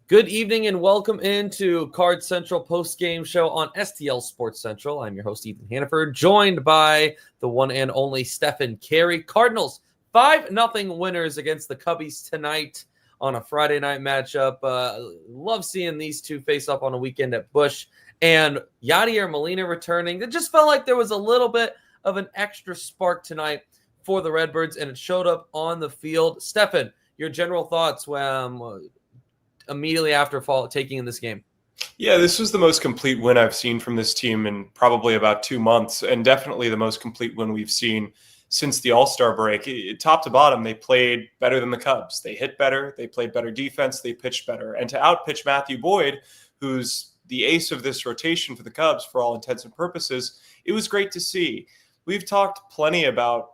Good evening and welcome into Cards Central Postgame show on STL Sports Central. I'm your host, Ethan Hannaford, joined by the one and only Stefan Caray. Cardinals 5-0 winners against the Cubbies tonight on a Friday night matchup. Love seeing these two face up on a weekend at Busch. And Yadier Molina returning. It just felt like there was a little bit of an extra spark tonight for the Redbirds, and it showed up on the field. Stefan, your general thoughts immediately after taking in this game? Yeah, this was the most complete win I've seen from this team in probably about 2 months, and definitely the most complete win we've seen since the All-Star break. Top to bottom, they played better than the Cubs. They hit better, they played better defense, they pitched better. And to outpitch Matthew Boyd, who's the ace of this rotation for the Cubs for all intents and purposes, it was great to see. We've talked plenty about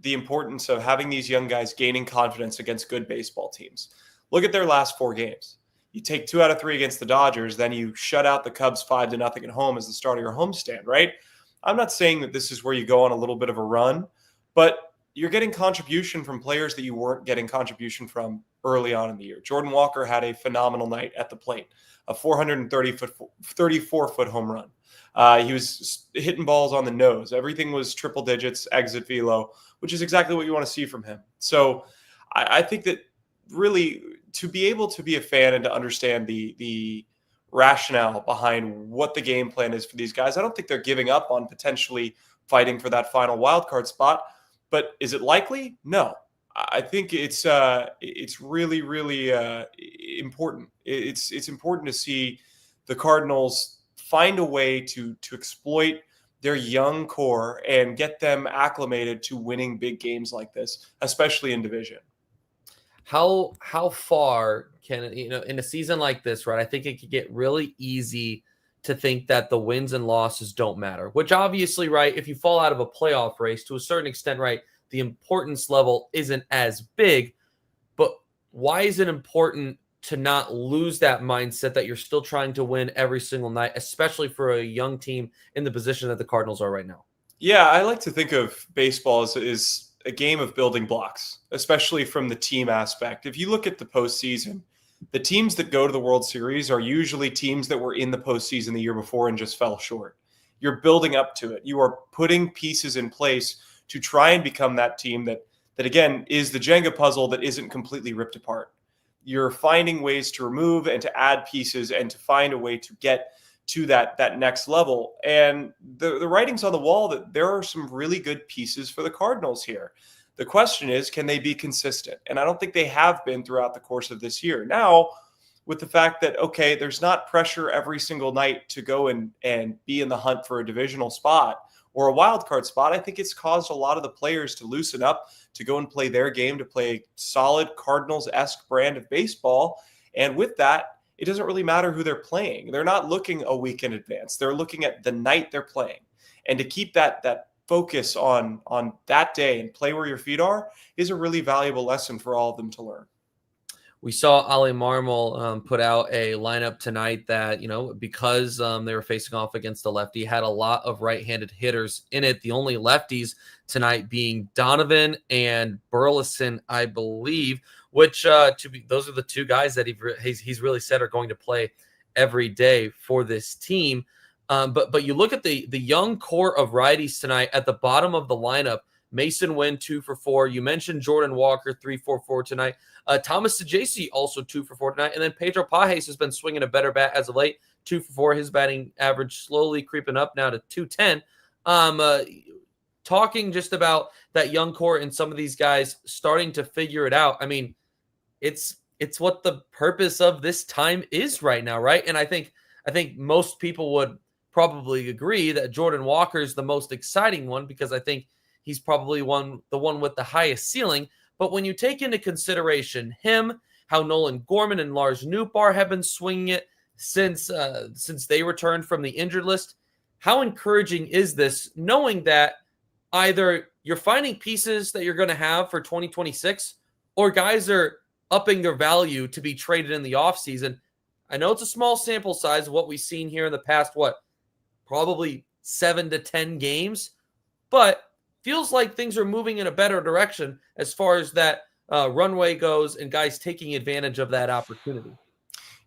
the importance of having these young guys gaining confidence against good baseball teams. Look at their last 4 games. You take 2 out of 3 against the Dodgers, then you shut out the Cubs 5-0 at home as the start of your homestand, right? I'm not saying that this is where you go on a little bit of a run, but you're getting contribution from players that you weren't getting contribution from early on in the year. Jordan Walker had a phenomenal night at the plate, a 434-foot home run. He was hitting balls on the nose. Everything was triple digits, exit velo, which is exactly what you want to see from him. So I think that really, to be able to be a fan and to understand the rationale behind what the game plan is for these guys, I don't think they're giving up on potentially fighting for that final wild card spot. But is it likely? No. I think it's really, really important. It's important to see the Cardinals find a way to exploit their young core and get them acclimated to winning big games like this, especially in division. How far can it, in a season like this, right? I think it could get really easy to think that the wins and losses don't matter, which obviously, right, if you fall out of a playoff race to a certain extent, right, the importance level isn't as big. But why is it important to not lose that mindset that you're still trying to win every single night, especially for a young team in the position that the Cardinals are right now? Yeah, I like to think of baseball as a game of building blocks, especially from the team aspect. If you look at the postseason, the teams that go to the World Series are usually teams that were in the postseason the year before and just fell short. You're building up to it. You are putting pieces in place to try and become that team that again, is the Jenga puzzle that isn't completely ripped apart. You're finding ways to remove and to add pieces and to find a way to get to that next level. And the writing's on the wall that there are some really good pieces for the Cardinals here. The question is, can they be consistent? And I don't think they have been throughout the course of this year. Now, with the fact that, okay, there's not pressure every single night to go and be in the hunt for a divisional spot or a wild card spot, I think it's caused a lot of the players to loosen up, to go and play their game, to play a solid Cardinals-esque brand of baseball. And with that, it doesn't really matter who they're playing. They're not looking a week in advance. They're looking at the night they're playing. And to keep that focus on that day and play where your feet are is a really valuable lesson for all of them to learn. We saw Ali Marmol put out a lineup tonight that, because they were facing off against the lefty, had a lot of right-handed hitters in it. The only lefties tonight being Donovan and Burleson, I believe, which those are the 2 guys that he's really said are going to play every day for this team. But you look at the young core of righties tonight at the bottom of the lineup. Mason Wynn 2 for 4. You mentioned Jordan Walker 3 for 4 tonight. Thomas Saggese also 2 for 4 tonight. And then Pedro Pages has been swinging a better bat as of late. 2 for 4. His batting average slowly creeping up now to 210. Talking just about that young core and some of these guys starting to figure it out. I mean, it's what the purpose of this time is right now, right? And I think most people would probably agree that Jordan Walker is the most exciting one because I think he's probably the one with the highest ceiling. But when you take into consideration him, how Nolan Gorman and Lars Nootbaar have been swinging it since they returned from the injured list, how encouraging is this knowing that either you're finding pieces that you're going to have for 2026 or guys are upping their value to be traded in the offseason? I know it's a small sample size of what we've seen here in the past, probably 7 to 10 games, but feels like things are moving in a better direction as far as that runway goes and guys taking advantage of that opportunity.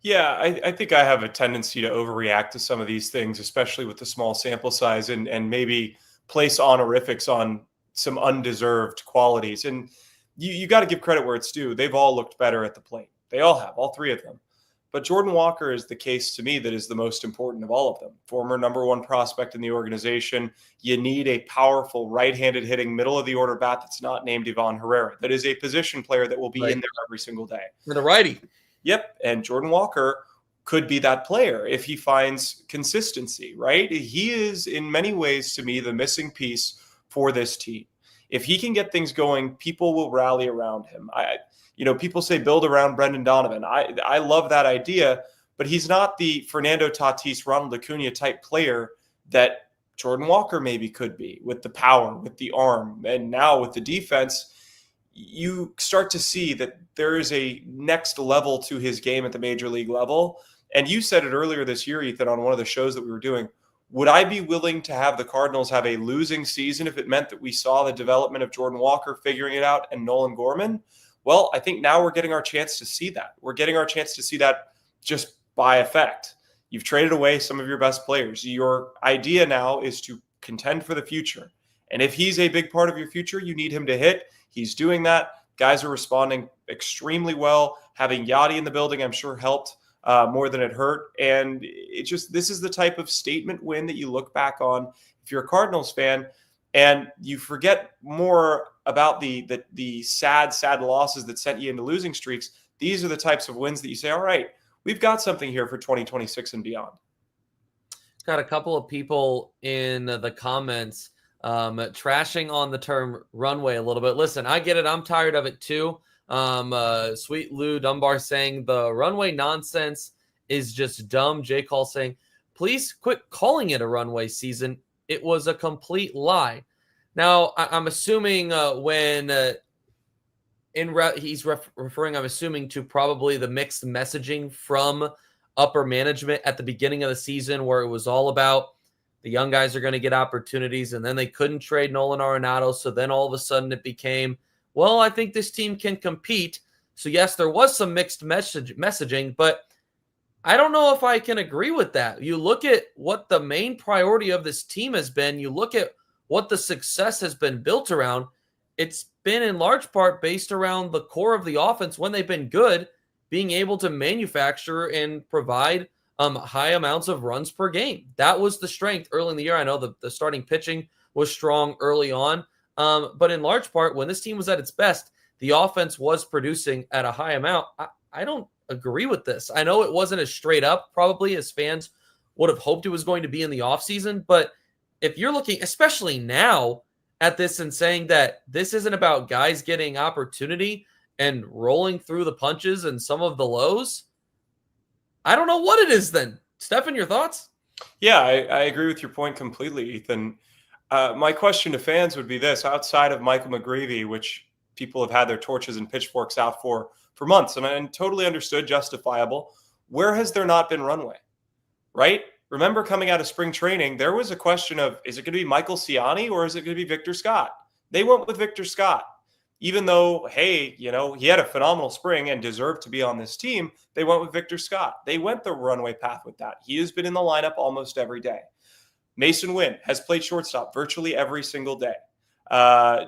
Yeah, I think I have a tendency to overreact to some of these things, especially with the small sample size, and maybe place honorifics on some undeserved qualities. And you got to give credit where it's due. They've all looked better at the plate. They all have, all three of them. But Jordan Walker is the case to me that is the most important of all of them. Former number one prospect in the organization. You need a powerful right-handed hitting middle of the order bat that's not named Ivan Herrera. That is a position player that will be in there every single day. And a righty. Yep. And Jordan Walker could be that player if he finds consistency, right? He is in many ways to me the missing piece for this team. If he can get things going, people will rally around him. People say build around Brendan Donovan. I love that idea, but he's not the Fernando Tatis, Ronald Acuna type player that Jordan Walker maybe could be, with the power, with the arm, and now with the defense. You start to see that there is a next level to his game at the major league level. And you said it earlier this year, Ethan, on one of the shows that we were doing. Would I be willing to have the Cardinals have a losing season if it meant that we saw the development of Jordan Walker figuring it out and Nolan Gorman? Well, I think now we're getting our chance to see that. We're getting our chance to see that just by effect. You've traded away some of your best players. Your idea now is to contend for the future. And if he's a big part of your future, you need him to hit. He's doing that. Guys are responding extremely well. Having Yadier in the building, I'm sure, helped more than it hurt. And this is the type of statement win that you look back on if you're a Cardinals fan, and you forget more about the sad losses that sent you into losing streaks. These are the types of wins that you say, all right, we've got something here for 2026 and beyond. Got a couple of people in the comments trashing on the term runway a little bit. Listen, I get it. I'm tired of it too. Sweet Lou Dunbar saying the runway nonsense is just dumb. J. Call saying, please quit calling it a runway season. It was a complete lie. Now, I'm assuming he's referring, I'm assuming, to probably the mixed messaging from upper management at the beginning of the season, where it was all about the young guys are going to get opportunities, and then they couldn't trade Nolan Arenado. So then all of a sudden it became, well, I think this team can compete. So yes, there was some mixed messaging, but I don't know if I can agree with that. You look at what the main priority of this team has been. You look at what the success has been built around. It's been in large part based around the core of the offense when they've been good, being able to manufacture and provide high amounts of runs per game. That was the strength early in the year. I know the starting pitching was strong early on, but in large part, when this team was at its best, the offense was producing at a high amount. I don't agree with this. I know it wasn't as straight up probably as fans would have hoped it was going to be in the offseason, but if you're looking, especially now, at this and saying that this isn't about guys getting opportunity and rolling through the punches and some of the lows, I don't know what it is then. Stefan, your thoughts? Yeah, I agree with your point completely, Ethan. My question to fans would be this: outside of Michael McGreevy, which people have had their torches and pitchforks out for months, and I totally understood, justifiable, where has there not been runway? Right? Remember, coming out of spring training, there was a question of, is it going to be Michael Ciani or is it going to be Victor Scott? They went with Victor Scott. Even though, hey, he had a phenomenal spring and deserved to be on this team, they went with Victor Scott. They went the runway path with that. He has been in the lineup almost every day. Mason Wynn has played shortstop virtually every single day.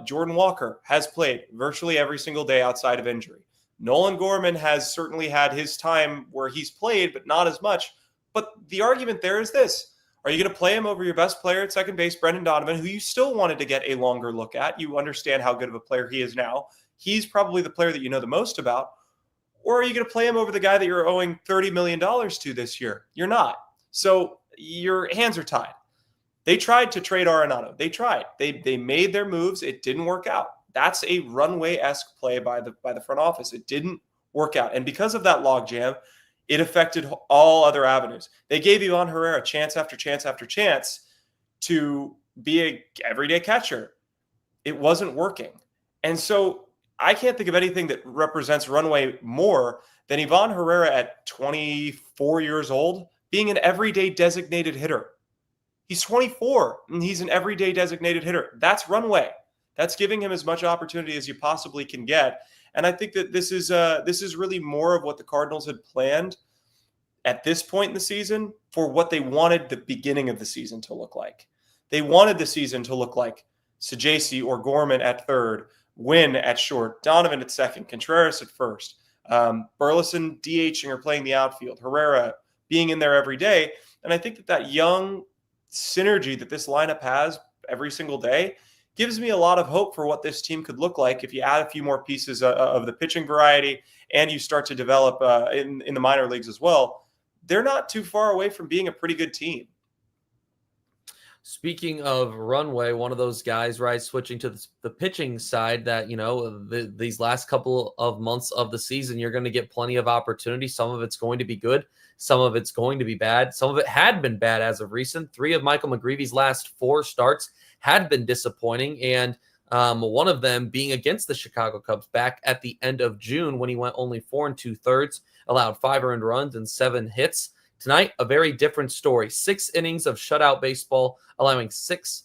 Jordan Walker has played virtually every single day outside of injury. Nolan Gorman has certainly had his time where he's played, but not as much. But the argument there is this: are you going to play him over your best player at second base, Brendan Donovan, who you still wanted to get a longer look at? You understand how good of a player he is now. He's probably the player that you know the most about. Or are you going to play him over the guy that you're owing $30 million to this year? You're not. So your hands are tied. They tried to trade Arenado. They tried. They made their moves. It didn't work out. That's a runway-esque play by the front office. It didn't work out. And because of that logjam, it affected all other avenues. They gave Ivan Herrera chance after chance after chance to be an everyday catcher. It wasn't working. And so I can't think of anything that represents runway more than Ivan Herrera at 24 years old being an everyday designated hitter. He's 24 and he's an everyday designated hitter. That's runway. That's giving him as much opportunity as you possibly can get. And I think that this is really more of what the Cardinals had planned at this point in the season for what they wanted the beginning of the season to look like. They wanted the season to look like Sajaci or Gorman at third, Wynn at short, Donovan at second, Contreras at first, Burleson DHing or playing the outfield, Herrera being in there every day. And I think that young synergy that this lineup has every single day gives me a lot of hope for what this team could look like if you add a few more pieces of the pitching variety and you start to develop in the minor leagues as well. They're not too far away from being a pretty good team. Speaking of runway, one of those guys, right, switching to the pitching side that, these last couple of months of the season, you're going to get plenty of opportunity. Some of it's going to be good. Some of it's going to be bad. Some of it had been bad as of recent. 3 of Michael McGreevy's last 4 starts had been disappointing, and one of them being against the Chicago Cubs back at the end of June when he went only 4 2/3, allowed 5 earned runs and 7 hits. Tonight, a very different story. 6 innings of shutout baseball, allowing 6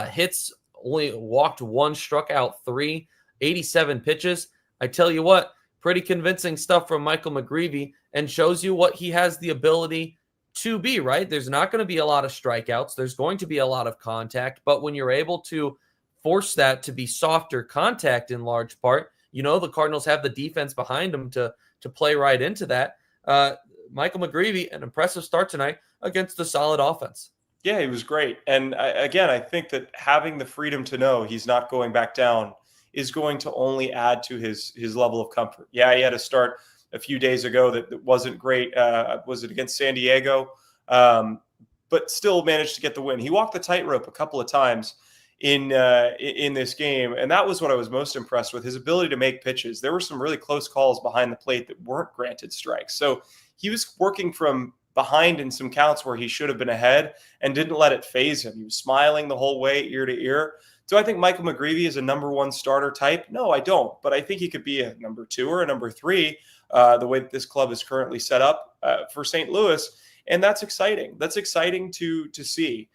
hits, only walked 1, struck out 3, 87 pitches. I tell you what, pretty convincing stuff from Michael McGreevy, and shows you what he has the ability to be, right? There's not going to be a lot of strikeouts. There's going to be a lot of contact, but when you're able to force that to be softer contact in large part, the Cardinals have the defense behind them to play right into that. Michael McGreevy, an impressive start tonight against a solid offense. Yeah, he was great. And I think that having the freedom to know he's not going back down is going to only add to his level of comfort. Yeah, he had a start a few days ago that wasn't great. Was it against San Diego? But still managed to get the win. He walked the tightrope a couple of times in this game, and that was what I was most impressed with, his ability to make pitches. There were some really close calls behind the plate that weren't granted strikes. So he was working from behind in some counts where he should have been ahead and didn't let it phase him. He was smiling the whole way, ear to ear. Do I think Michael McGreevy is a number 1 starter type? No, I don't. But I think he could be a number 2 or a number 3, the way that this club is currently set up for St. Louis. And that's exciting. That's exciting to see.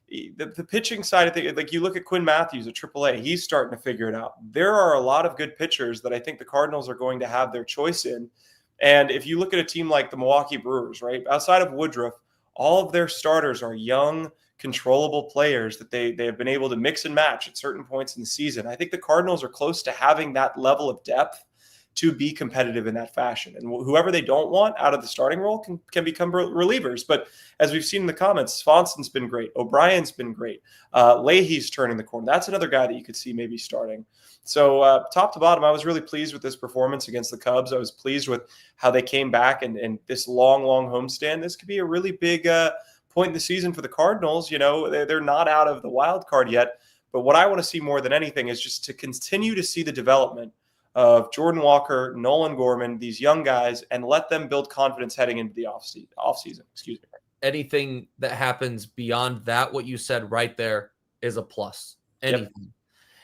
The pitching side of things, like you look at Quinn Matthews at AAA, he's starting to figure it out. There are a lot of good pitchers that I think the Cardinals are going to have their choice in. And if you look at a team like the Milwaukee Brewers, right, outside of Woodruff, all of their starters are young, controllable players that they have been able to mix and match at certain points in the season. I think the Cardinals are close to having that level of depth to be competitive in that fashion. And whoever they don't want out of the starting role can become relievers. But as we've seen in the comments, Svenson's been great. O'Brien's been great. Leahy's turning the corner. That's another guy that you could see maybe starting. So top to bottom, I was really pleased with this performance against the Cubs. I was pleased with how they came back and this long homestand. This could be a really big point in the season for the Cardinals. They're not out of the wild card yet. But what I want to see more than anything is just to continue to see the development of Jordan Walker, Nolan Gorman, these young guys, and let them build confidence heading into the offseason. Excuse me. Anything that happens beyond that, what you said right there, is a plus. Anything. Yep.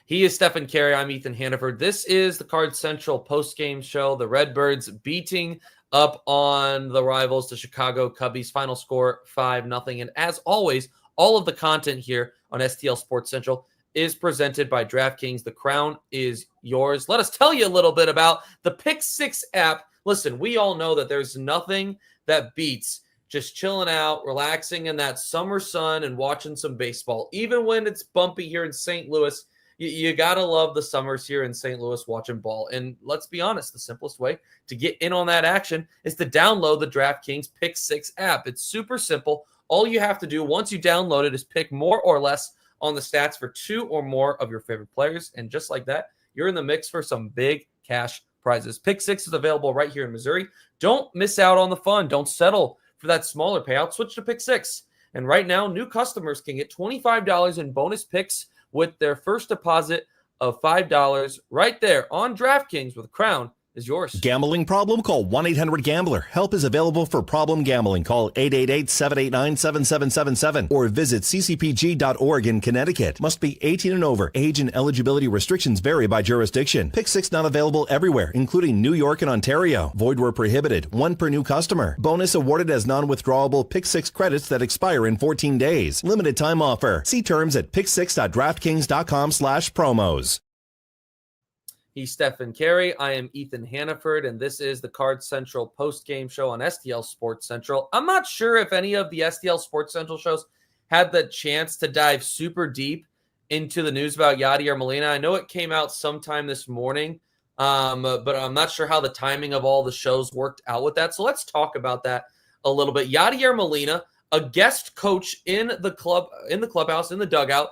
He is Stefan Caray. I'm Ethan Hannaford. This is the Cards Central Postgame show. The Redbirds beating up on the rivals, the Chicago Cubbies. Final score 5-0. And as always, all of the content here on STL Sports Central is presented by DraftKings. The crown is yours. Let us tell you a little bit about the Pick 6 app. Listen, we all know that there's nothing that beats just chilling out, relaxing in that summer sun and watching some baseball. Even when it's bumpy here in St. Louis, you got to love the summers here in St. Louis watching ball. And let's be honest, the simplest way to get in on that action is to download the DraftKings Pick 6 app. It's super simple. All you have to do once you download it is pick more or less on the stats for 2 or more of your favorite players. And just like that, you're in the mix for some big cash prizes. Pick 6 is available right here in Missouri. Don't miss out on the fun. Don't settle for that smaller payout. Switch to Pick 6. And right now, new customers can get $25 in bonus picks with their first deposit of $5 right there on DraftKings, with a crown is yours. Gambling problem? Call 1-800-GAMBLER. Help is available for problem gambling. Call 888-789-7777 or visit ccpg.org in Connecticut. Must be 18 and over. Age and eligibility restrictions vary by jurisdiction. Pick 6 not available everywhere, including New York and Ontario. Void where prohibited. 1 per new customer. Bonus awarded as non-withdrawable Pick 6 credits that expire in 14 days. Limited time offer. See terms at pick6.draftkings.com/promos. He's Stefan Caray. I am Ethan Hannaford, and this is the Cards Central Postgame show on STL Sports Central. I'm not sure if any of the STL Sports Central shows had the chance to dive super deep into the news about Yadier Molina. I know it came out sometime this morning, but I'm not sure how the timing of all the shows worked out with that. So let's talk about that a little bit. Yadier Molina, a guest coach in the clubhouse, in the dugout,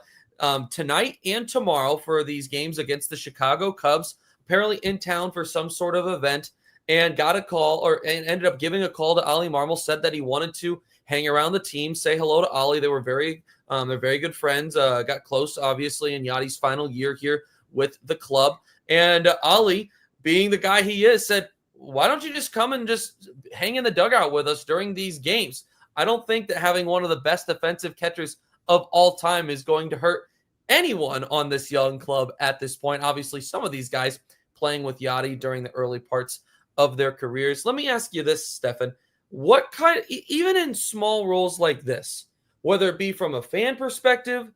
tonight and tomorrow for these games against the Chicago Cubs, apparently in town for some sort of event, and got a call and ended up giving a call to Oli Marmol, said that he wanted to hang around the team, say hello to Oli. They were they're very good friends, got close, obviously, in Yadi's final year here with the club. And Oli, being the guy he is, said, why don't you just come and just hang in the dugout with us during these games? I don't think that having one of the best defensive catchers of all time is going to hurt anyone on this young club at this point. Obviously, some of these guys playing with Yadi during the early parts of their careers. Let me ask you this, Stefan. What kind of, even in small roles like this, whether it be from a fan perspective,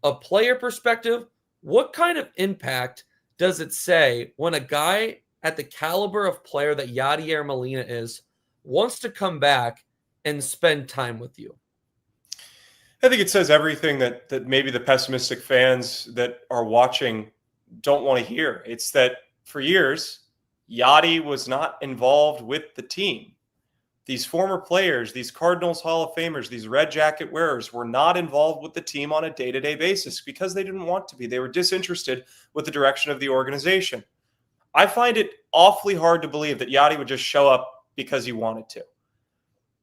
a player perspective, what kind of impact does it say when a guy at the caliber of player that Yadier Molina is wants to come back and spend time with you? I think it says everything that maybe the pessimistic fans that are watching don't want to hear. It's that for years, Yadi was not involved with the team. These former players, these Cardinals Hall of Famers, these red jacket wearers were not involved with the team on a day-to-day basis because they didn't want to be. They were disinterested with the direction of the organization. I find it awfully hard to believe that Yadi would just show up because he wanted to.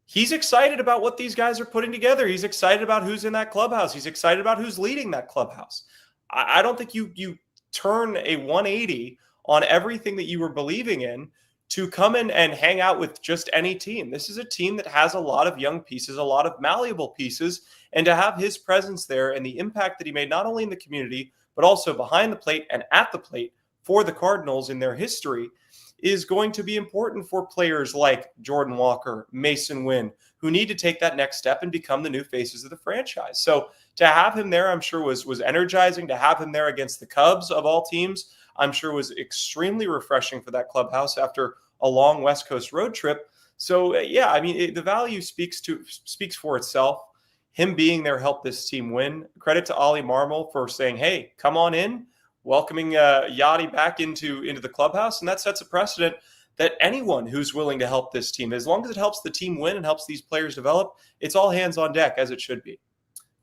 He's excited about what these guys are putting together. He's excited about who's in that clubhouse. He's excited about who's leading that clubhouse. I don't think you turn a 180 on everything that you were believing in to come in and hang out with just any team. This is a team that has a lot of young pieces, a lot of malleable pieces, and to have his presence there and the impact that he made not only in the community, but also behind the plate and at the plate for the Cardinals in their history is going to be important for players like Jordan Walker, Mason Wynn, who need to take that next step and become the new faces of the franchise. So to have him there, I'm sure was energizing. To have him there against the Cubs of all teams, I'm sure was extremely refreshing for that clubhouse after a long West Coast road trip. So yeah, I mean, the value speaks for itself. Him being there helped this team win. Credit to Oli Marmol for saying, hey, come on in, welcoming Yadi back into the clubhouse. And that sets a precedent that anyone who's willing to help this team, as long as it helps the team win and helps these players develop, it's all hands on deck, as it should be.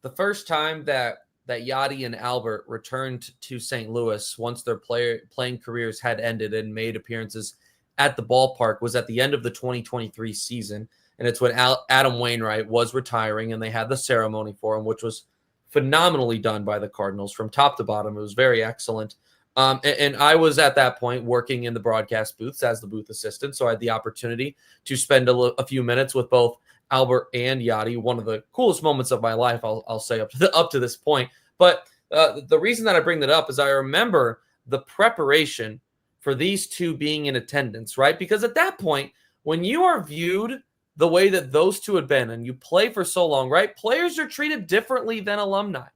The first time that Yadi and Albert returned to St. Louis once their playing careers had ended and made appearances at the ballpark was at the end of the 2023 season. And it's when Adam Wainwright was retiring, and they had the ceremony for him, which was phenomenally done by the Cardinals from top to bottom. It was very excellent. And I was at that point working in the broadcast booths as the booth assistant. So I had the opportunity to spend a few minutes with both Albert and Yadi. One of the coolest moments of my life, I'll say up to this point. But the reason that I bring that up is I remember the preparation for these two being in attendance, right? Because at that point, when you are viewed the way that those two had been and you play for so long, right? Players are treated differently than alumni.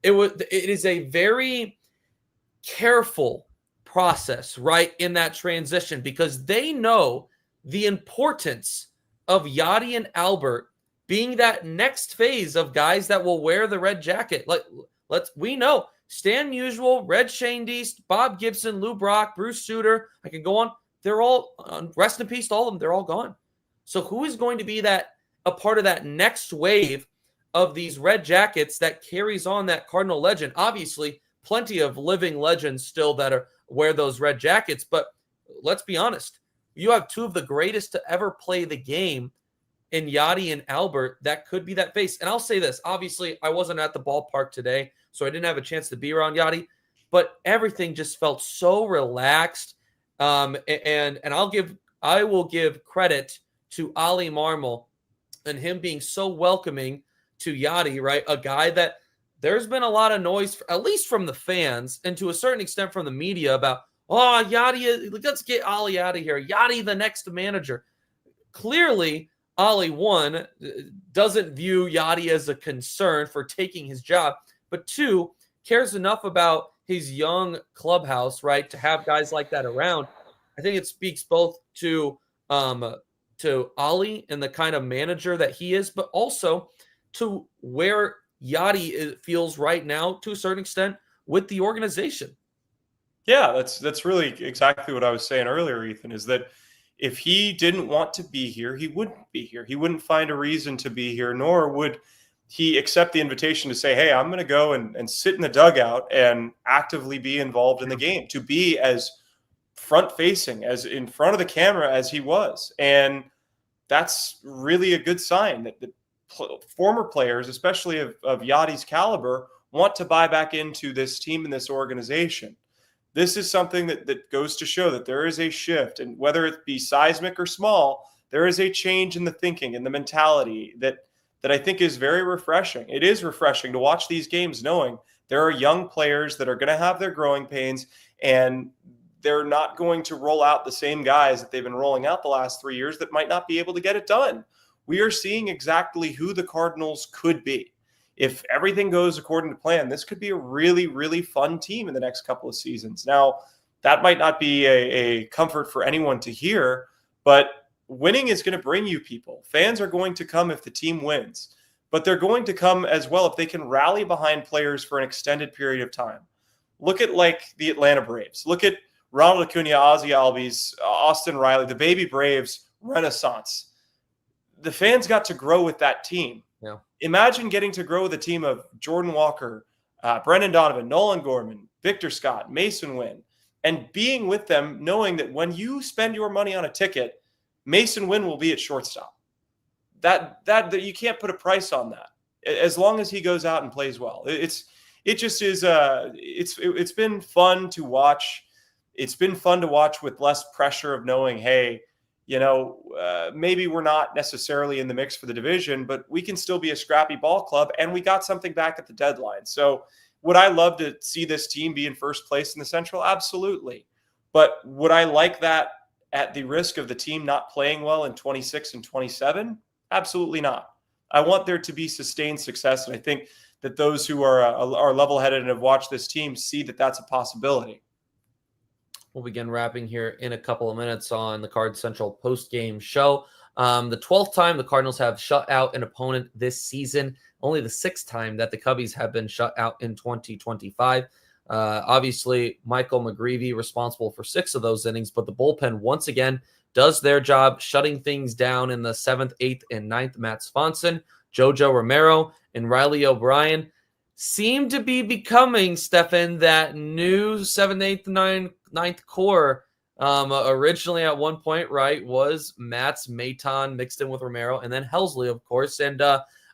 It is a very careful process, right, in that transition, because they know the importance of Yadi and Albert being that next phase of guys that will wear the red jacket. We know Stan Musial, Red Shaindiest, Bob Gibson, Lou Brock, Bruce Sutter, I can go on. They're all, rest in peace to all of them, they're all gone. So who is going to be a part of that next wave of these red jackets that carries on that Cardinal legend? Obviously, plenty of living legends still that wear those red jackets, but let's be honest. You have two of the greatest to ever play the game in Yadi and Albert that could be that face. And I'll say this, obviously, I wasn't at the ballpark today, so I didn't have a chance to be around Yadi, but everything just felt so relaxed. And I will give credit to Oli Marmol and him being so welcoming to Yadi, right? A guy that there's been a lot of noise, at least from the fans and to a certain extent from the media about, oh, Yadi, let's get Oli out of here. Yadi, the next manager. Clearly, Oli, one, doesn't view Yadi as a concern for taking his job, but two, cares enough about his young clubhouse, right, to have guys like that around. I think it speaks both to Ollie and the kind of manager that he is, but also to where Yadi feels right now to a certain extent with the organization. Yeah, that's really exactly what I was saying earlier, Ethan, is that if he didn't want to be here, he wouldn't be here. He wouldn't find a reason to be here, nor would he accept the invitation to say, hey, I'm going to go and sit in the dugout and actively be involved in the game, to be as front facing, as in front of the camera as he was. And that's really a good sign that former players, especially of Yadi's caliber, want to buy back into this team and this organization. This is something that goes to show that there is a shift, and whether it be seismic or small, there is a change in the thinking and the mentality that I think is very refreshing. It is refreshing to watch these games knowing there are young players that are going to have their growing pains, and they're not going to roll out the same guys that they've been rolling out the last 3 years that might not be able to get it done. We are seeing exactly who the Cardinals could be. If everything goes according to plan, this could be a really, really fun team in the next couple of seasons. Now, that might not be a comfort for anyone to hear, but winning is going to bring you people. Fans are going to come if the team wins, but they're going to come as well if they can rally behind players for an extended period of time. Look at like the Atlanta Braves. Look at Ronald Acuna, Ozzie Albies, Austin Riley, the baby Braves renaissance. The fans got to grow with that team. Yeah. Imagine getting to grow with a team of Jordan Walker, Brendan Donovan, Nolan Gorman, Victor Scott, Mason Wynn, and being with them, knowing that when you spend your money on a ticket, Mason Wynn will be at shortstop. That you can't put a price on that, as long as he goes out and plays well. It's been fun to watch. It's been fun to watch with less pressure of knowing, hey, maybe we're not necessarily in the mix for the division, but we can still be a scrappy ball club, and we got something back at the deadline. So would I love to see this team be in first place in the Central? Absolutely. But would I like that at the risk of the team not playing well in 26 and 27? Absolutely not. I want there to be sustained success, and I think that those who are level-headed and have watched this team see that that's a possibility. We'll begin wrapping here in a couple of minutes on the Cards Central post-game show. The 12th time the Cardinals have shut out an opponent this season, only the 6th time that the Cubbies have been shut out in 2025. Obviously, Michael McGreevy responsible for 6 of those innings, but the bullpen once again does their job, shutting things down in the 7th, 8th, and 9th. Matt Swanson, Jojo Romero, and Riley O'Brien seem to be becoming, Stefan, that new 7th, 8th, 9th core. Originally at one point, right, was Matt's Maton mixed in with Romero, and then Helsley, of course. And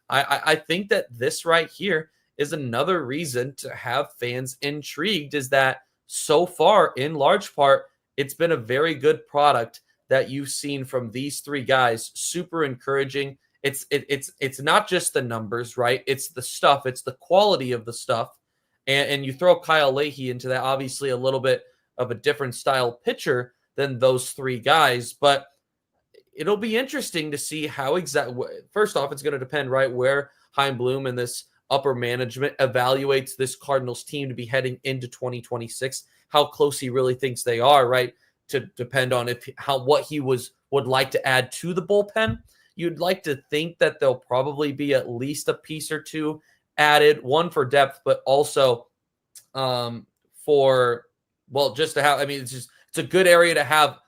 I think that this right here is another reason to have fans intrigued, is that so far, in large part, it's been a very good product that you've seen from these 3 guys. Super encouraging. It's not just the numbers, right? It's the stuff. It's the quality of the stuff. And you throw Kyle Leahy into that, obviously a little bit of a different style pitcher than those 3 guys. But it'll be interesting to see how first off, it's going to depend, right, where Chaim Bloom and this upper management evaluates this Cardinals team to be heading into 2026, how close he really thinks they are, right, to depend on what he would like to add to the bullpen. You'd like to think that there'll probably be at least a piece or 2 added, one for depth, but also just to have, it's a good area to have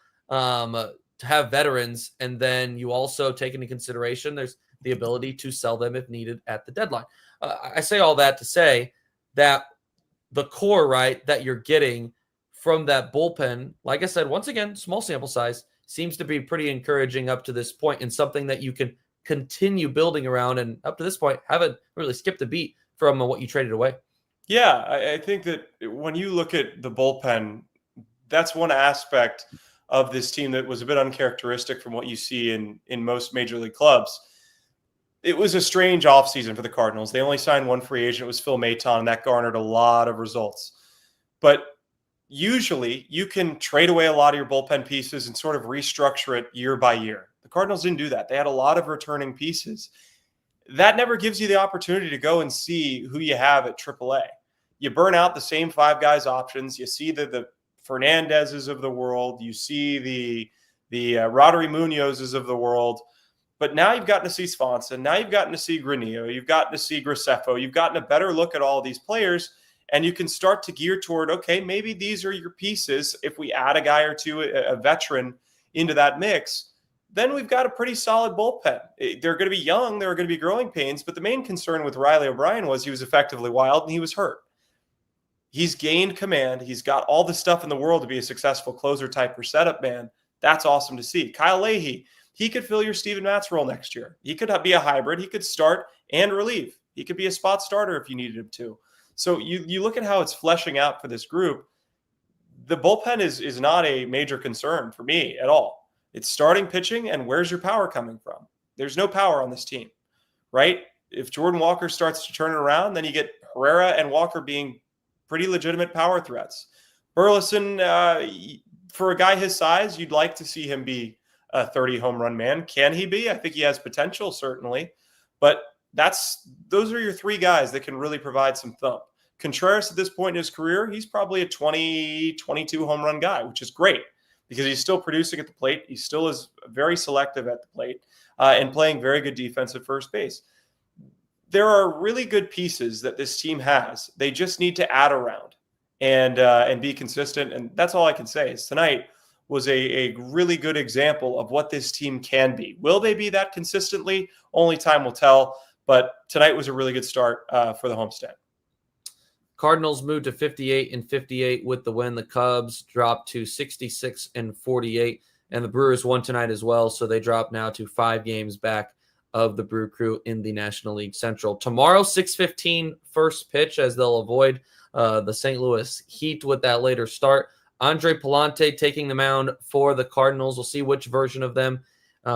veterans. And then you also take into consideration there's the ability to sell them if needed at the deadline. I say all that to say that the core, right, that you're getting from that bullpen, like I said, once again, small sample size, seems to be pretty encouraging up to this point, and something that you can continue building around. And up to this point, haven't really skipped a beat from what you traded away. Yeah, I think that when you look at the bullpen, that's one aspect of this team that was a bit uncharacteristic from what you see in most major league clubs. It was a strange offseason for the Cardinals. They only signed one free agent. It was Phil Maton, and that garnered a lot of results. But usually you can trade away a lot of your bullpen pieces and sort of restructure it year by year. The Cardinals didn't do that. They had a lot of returning pieces. That never gives you the opportunity to go and see who you have at AAA. you burn out the same 5 guys options. You see the Fernandezes of the world. You see the Rodri Munozes of the world. But now you've gotten to see Swanson. Now you've gotten to see Granillo. You've gotten to see Graceffo. You've gotten a better look at all these players. And you can start to gear toward, okay, maybe these are your pieces. If we add a guy or two, a veteran into that mix, then we've got a pretty solid bullpen. They're going to be young. There are going to be growing pains. But the main concern with Riley O'Brien was he was effectively wild and he was hurt. He's gained command. He's got all the stuff in the world to be a successful closer type or setup man. That's awesome to see. Kyle Leahy, he could fill your Steven Matz role next year. He could be a hybrid. He could start and relieve. He could be a spot starter if you needed him to. So you look at how it's fleshing out for this group. The bullpen is not a major concern for me at all. It's starting pitching, and where's your power coming from? There's no power on this team, right? If Jordan Walker starts to turn it around, then you get Herrera and Walker being pretty legitimate power threats. Burleson, for a guy his size, you'd like to see him be a 30 home run man. Can he be? I think he has potential, certainly. But those are your 3 guys that can really provide some thump. Contreras at this point in his career, he's probably a 20, 22 home run guy, which is great because he's still producing at the plate. He still is very selective at the plate and playing very good defense at first base. There are really good pieces that this team has. They just need to add around and be consistent. And that's all I can say is tonight was a really good example of what this team can be. Will they be that consistently? Only time will tell. But tonight was a really good start for the homestand. Cardinals moved to 58-58 with the win. The Cubs dropped to 66-48, and the Brewers won tonight as well. So they drop now to 5 games back of the Brew Crew in the National League Central. Tomorrow, 6:15 first pitch, as they'll avoid the St. Louis Heat with that later start. Andre Palante taking the mound for the Cardinals. We'll see which version of them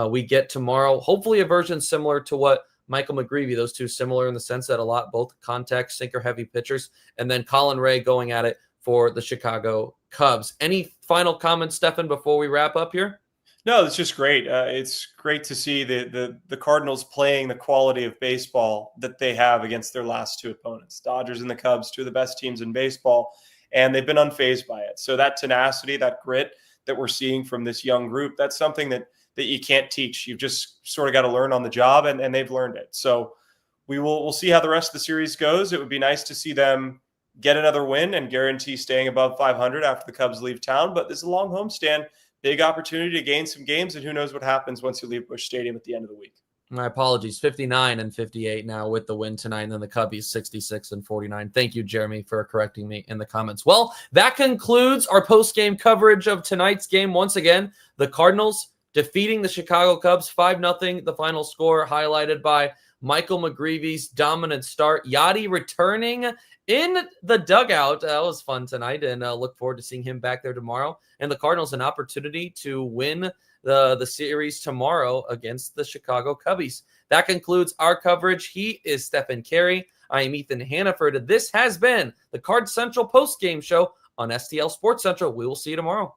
we get tomorrow. Hopefully a version similar to what Michael McGreevy, those two similar in the sense that both contact sinker-heavy pitchers, and then Colin Ray going at it for the Chicago Cubs. Any final comments, Stefan, before we wrap up here? No, it's just great. It's great to see the Cardinals playing the quality of baseball that they have against their last 2 opponents. Dodgers and the Cubs, 2 of the best teams in baseball, and they've been unfazed by it. So that tenacity, that grit that we're seeing from this young group, that's something that you can't teach. You've just sort of got to learn on the job, and they've learned it. So we'll see how the rest of the series goes. It would be nice to see them get another win and guarantee staying above 500 after the Cubs leave town. But this is a long homestand, big opportunity to gain some games, and who knows what happens once you leave Busch Stadium at the end of the week. My apologies, 59-58 now with the win tonight, and then the Cubbies 66-49. Thank you, Jeremy, for correcting me in the comments. Well, that concludes our post-game coverage of tonight's game. Once again, the Cardinals defeating the Chicago Cubs 5-0, the final score highlighted by Michael McGreevy's dominant start. Yadier returning in the dugout. That was fun tonight, and look forward to seeing him back there tomorrow. And the Cardinals an opportunity to win the series tomorrow against the Chicago Cubbies. That concludes our coverage. He is Stefan Caray. I am Ethan Hannaford. This has been the Cards Central Postgame Show on STL Sports Central. We will see you tomorrow.